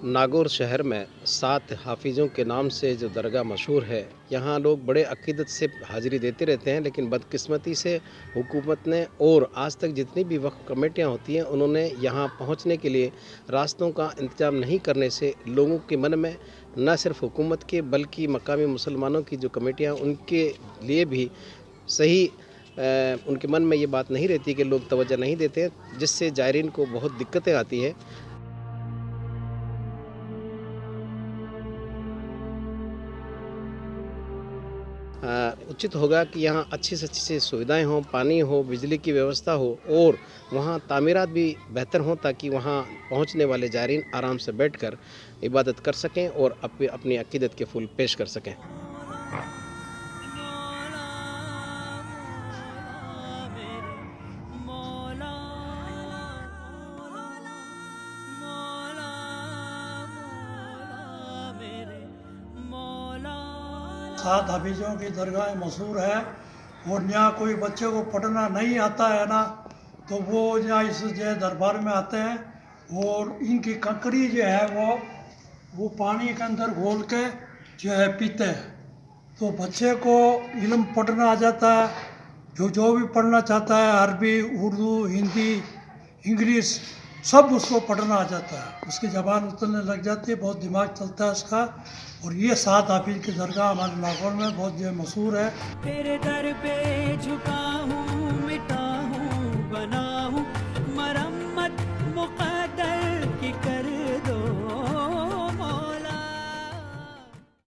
नागौर शहर में 7 हाफिज़ों के नाम से जो दरगाह मशहूर है, यहाँ लोग बड़े अक़ीदत से हाज़िरी देते रहते हैं, लेकिन बदकिस्मती से हुकूमत ने और आज तक जितनी भी वक़्फ़ कमेटियाँ होती हैं, उन्होंने यहाँ पहुँचने के लिए रास्तों का इंतज़ाम नहीं करने से लोगों के मन में न सिर्फ़ हुकूमत के बल्कि मकामी मुसलमानों की जो कमेटियाँ उनके लिए भी सही उनके मन में ये बात नहीं रहती कि लोग तवज्जो नहीं देते, जिससे ज़ायरीन को बहुत दिक्कतें आती हैं। उचित होगा कि यहाँ अच्छी से अच्छी सुविधाएँ हों, पानी हो, बिजली की व्यवस्था हो और वहाँ तामीरात भी बेहतर हों ताकि वहाँ पहुँचने वाले ज़ायरीन आराम से बैठकर इबादत कर सकें और अपनी अक़ीदत के फूल पेश कर सकें। सात हाफिज़ों की दरगाह मशहूर है और यहाँ कोई बच्चे को पढ़ना नहीं आता है ना, तो वो यहाँ इस जो दरबार में आते हैं और इनकी कंकड़ी जो है वो पानी के अंदर घोल के जो है पीते हैं, तो बच्चे को इल्म पढ़ना आ जाता है। जो भी पढ़ना चाहता है, अरबी, उर्दू, हिंदी, इंग्लिश सब उसको पढ़ना आ जाता है, उसकी ज़बान उतरने लग जाती है, बहुत दिमाग चलता है उसका। और ये 7 हाफिज़ की दरगाह हमारे नागौर में बहुत जो मशहूर है। तेरे दर पे झुका हूँ।